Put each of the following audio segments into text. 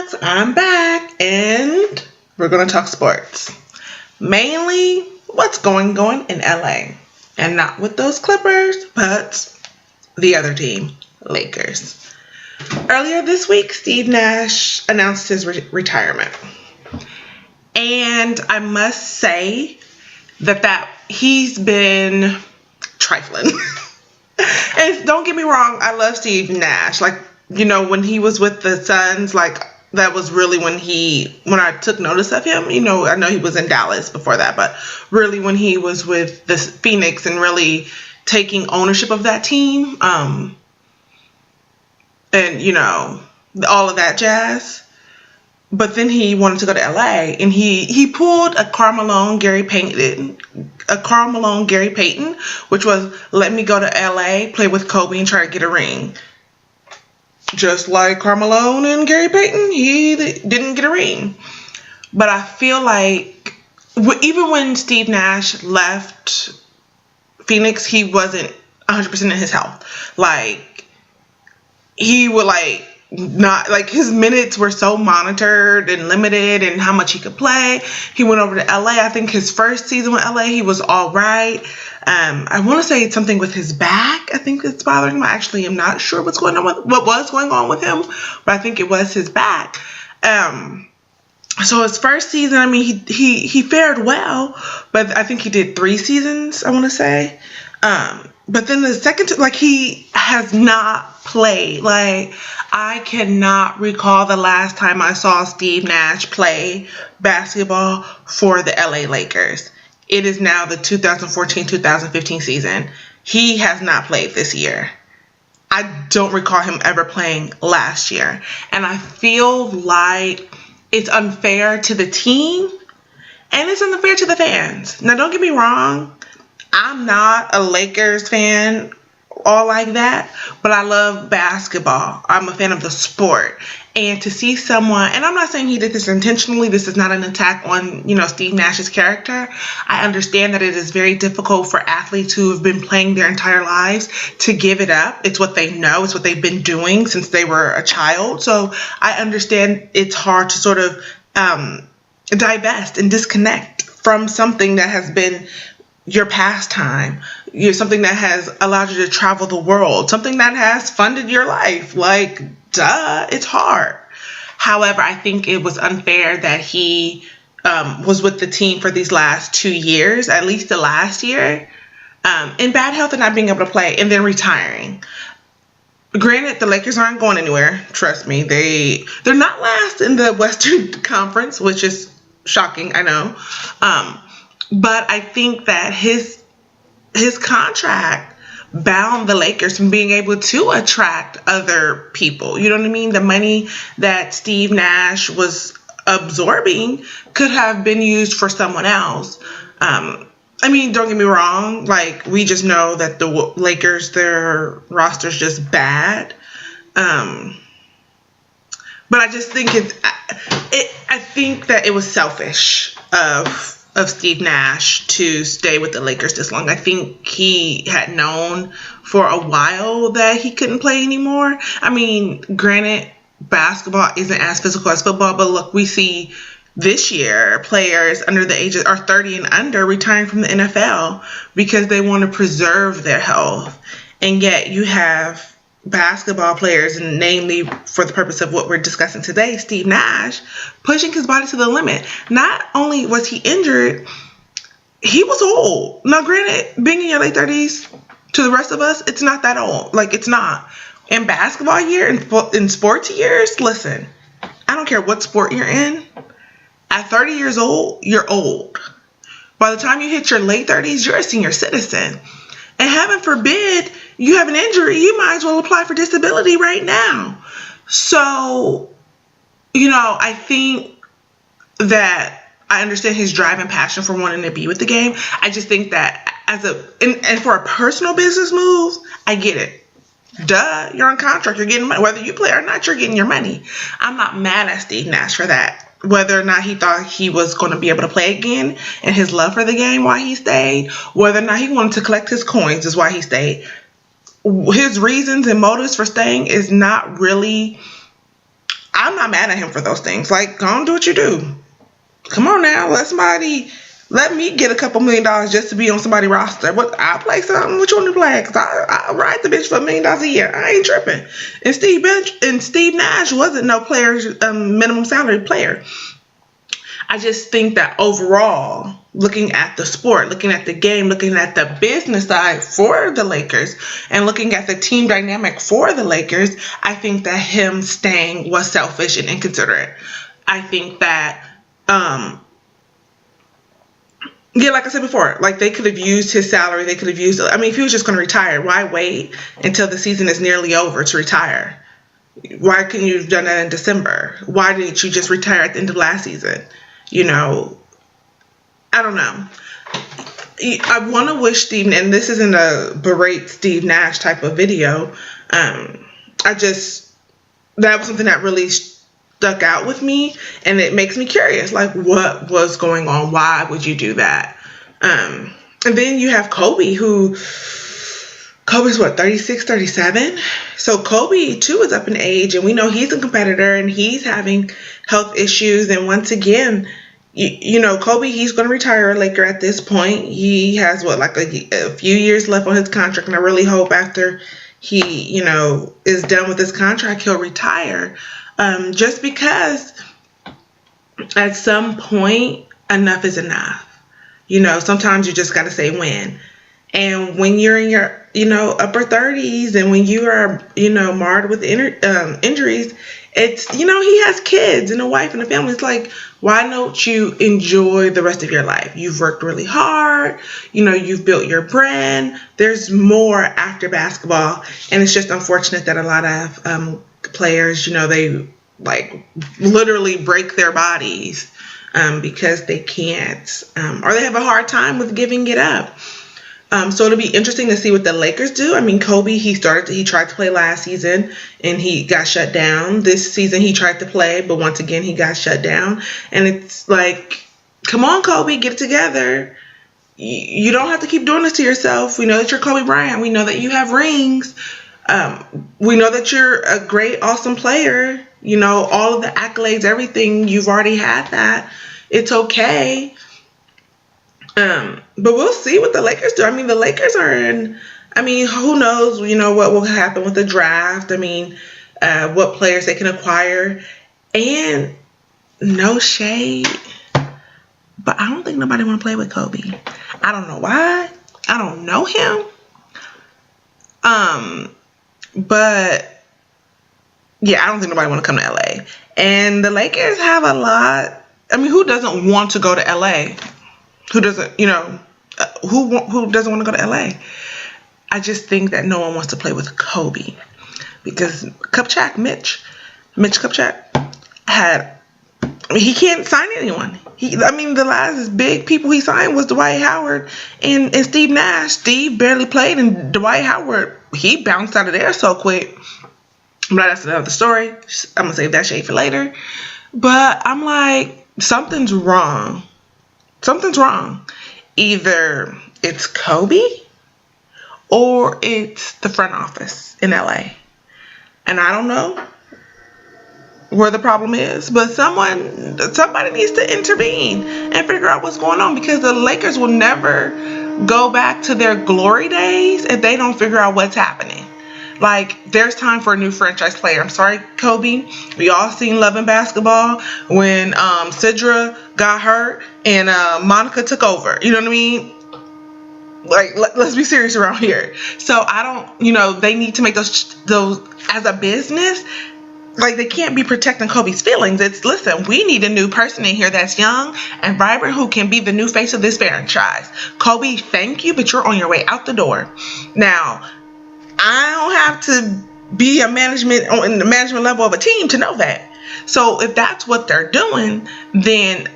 Dogs, I'm back and we're going to talk sports. Mainly what's going in LA. And not with those Clippers, but the other team, Lakers. Earlier this week, Steve Nash announced his retirement. And I must say that he's been trifling. And don't get me wrong, I love Steve Nash. Like, you know, when he was with the Suns, like, that was really when I took notice of him. You know, I know he was in Dallas before that, but really when he was with the Phoenix and really taking ownership of that team, and, you know, all of that jazz. But then he wanted to go to LA, and he pulled a Carmelo Gary Payton, which was, let me go to LA, play with Kobe, and try to get a ring. Just like Carmelo and Gary Payton, he didn't get a ring. But I feel like even when Steve Nash left Phoenix, he wasn't 100% in his health. Like, he would not, like, his minutes were so monitored and limited and how much he could play. He went over to LA. I think his first season with LA, he was all right. I want to say it's something with his back. I think it's bothering him. I actually am not sure what was going on with him, but I think it was his back. So his first season, I mean, he fared well, but I think he did 3 seasons, I want to say. But then the second, like, he has not played. Like, I cannot recall the last time I saw Steve Nash play basketball for the LA Lakers. It is now the 2014-2015 season. He has not played this year. I don't recall him ever playing last year. And I feel like it's unfair to the team and it's unfair to the fans. Now, don't get me wrong. I'm not a Lakers fan all like that, but I love basketball. I'm a fan of the sport. And to see someone, and I'm not saying he did this intentionally, this is not an attack on, you know, Steve Nash's character. I understand that it is very difficult for athletes who have been playing their entire lives to give it up. It's what they know. It's what they've been doing since they were a child. So I understand it's hard to sort of divest and disconnect from something that has been your pastime, something that has allowed you to travel the world, something that has funded your life. Like, duh, it's hard. However, I think it was unfair that he was with the team for these last 2 years, at least the last year, in bad health and not being able to play, and then retiring. Granted, the Lakers aren't going anywhere. Trust me. They're not last in the Western Conference, which is shocking, I know. But I think that his contract bound the Lakers from being able to attract other people. You know what I mean? The money that Steve Nash was absorbing could have been used for someone else. I mean, don't get me wrong. Like, we just know that the Lakers, their roster's just bad. But I just think I think that it was selfish of Steve Nash to stay with the Lakers this long. I think he had known for a while that he couldn't play anymore. I mean, granted, basketball isn't as physical as football, but look, we see this year players under the ages are 30 and under retiring from the NFL because they want to preserve their health. And yet you have basketball players, and namely for the purpose of what we're discussing today, Steve Nash, pushing his body to the limit. Not only was he injured, he was old. Now, granted, being in your late 30s, to the rest of us, it's not that old. Like, it's not. In basketball year, in sports years, listen, I don't care what sport you're in. At 30 years old, you're old. By the time you hit your late 30s, you're a senior citizen. And heaven forbid you have an injury, you might as well apply for disability right now. So, you know, I think that I understand his drive and passion for wanting to be with the game. I just think that and for a personal business move, I get it. Duh, you're on contract, you're getting money. Whether you play or not, you're getting your money. I'm not mad at Steve Nash for that. Whether or not he thought he was going to be able to play again and his love for the game why he stayed, whether or not he wanted to collect his coins is why he stayed. His reasons and motives for staying is not really, I'm not mad at him for those things. Like, go on, do what you do. Come on now, let me get a couple $1,000,000 just to be on somebody's roster. What, I'll play something. What you want to play? Cause I ride the bitch for $1,000,000 a year. I ain't tripping. And Steve Nash wasn't no player's minimum salary player. I just think that overall, looking at the sport, looking at the game, looking at the business side for the Lakers, and looking at the team dynamic for the Lakers, I think that him staying was selfish and inconsiderate. I think that, yeah, like I said before, like they could have used his salary. They could have used, I mean, if he was just going to retire, why wait until the season is nearly over to retire? Why couldn't you have done that in December? Why didn't you just retire at the end of last season? You know, I don't know. I want to wish Steve, and this isn't a berate Steve Nash type of video. That was something that really stuck out with me, and it makes me curious, like, what was going on? Why would you do that? And then you have Kobe's what, 36, 37? So Kobe too is up in age, and we know he's a competitor and he's having health issues. And once again, you know, Kobe, he's going to retire a Laker at this point. He has like a few years left on his contract, and I really hope after he, you know, is done with his contract, he'll retire. Just because at some point, enough is enough. You know, sometimes you just got to say when. And when you're in your, you know, upper 30s, and when you are, you know, marred with injuries, it's, you know, he has kids and a wife and a family. It's like, why don't you enjoy the rest of your life? You've worked really hard. You know, you've built your brand. There's more after basketball. And it's just unfortunate that a lot of players, you know, they like literally break their bodies because they can't, or they have a hard time with giving it up. So it'll be interesting to see what the Lakers do. I mean, Kobe, he tried to play last season and he got shut down. This season he tried to play, but once again he got shut down. And it's like, come on, Kobe, get it together. You don't have to keep doing this to yourself. We know that you're Kobe Bryant. We know that you have rings. We know that you're a great, awesome player. You know, all of the accolades, everything, you've already had that. It's okay. But we'll see what the Lakers do. I mean, the Lakers are in, I mean, who knows, you know, what will happen with the draft. I mean, what players they can acquire. And no shade, but I don't think nobody want to play with Kobe. I don't know why. I don't know him. But yeah, I don't think nobody want to come to LA. And the Lakers have a lot. I mean, who doesn't want to go to LA? Who doesn't, you know, who doesn't want to go to LA? I just think that no one wants to play with Kobe because Mitch Kupchak he can't sign anyone. The last big people he signed was Dwight Howard and Steve Nash. Steve barely played, and Dwight Howard, he bounced out of there so quick. But that's another story. I'm going to save that shade for later. But I'm like, something's wrong. Something's wrong. Either it's Kobe or it's the front office in LA. And I don't know where the problem is, but somebody needs to intervene and figure out what's going on, because the Lakers will never go back to their glory days if they don't figure out what's happening. Like, there's time for a new franchise player. I'm sorry, Kobe. We all seen Love and Basketball when Sidra got hurt and Monica took over. You know what I mean? Like, let's be serious around here. So I don't, you know, they need to make those as a business. Like, they can't be protecting Kobe's feelings. It's, listen, we need a new person in here that's young and vibrant who can be the new face of this franchise. Kobe, thank you, but you're on your way out the door. Now, I don't have to be in the management level of a team to know that. So if that's what they're doing, then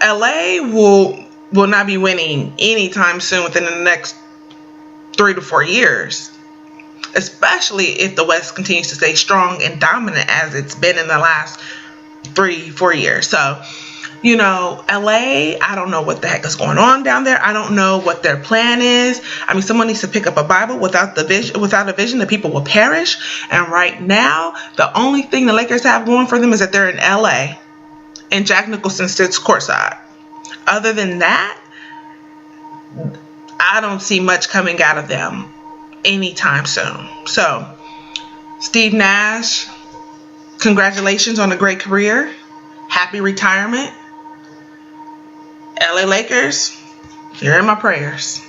LA will not be winning anytime soon within the next 3 to 4 years. Especially if the West continues to stay strong and dominant as it's been in the last 3-4 years. So You know, LA, I don't know what the heck is going on down there. I don't know what their plan is. I mean, someone needs to pick up a Bible. Without a vision, the people will perish. And right now, the only thing the Lakers have going for them is that they're in LA and Jack Nicholson sits courtside. Other than that, I don't see much coming out of them anytime soon. So, Steve Nash, congratulations on a great career. Happy retirement. LA Lakers, you're in my prayers.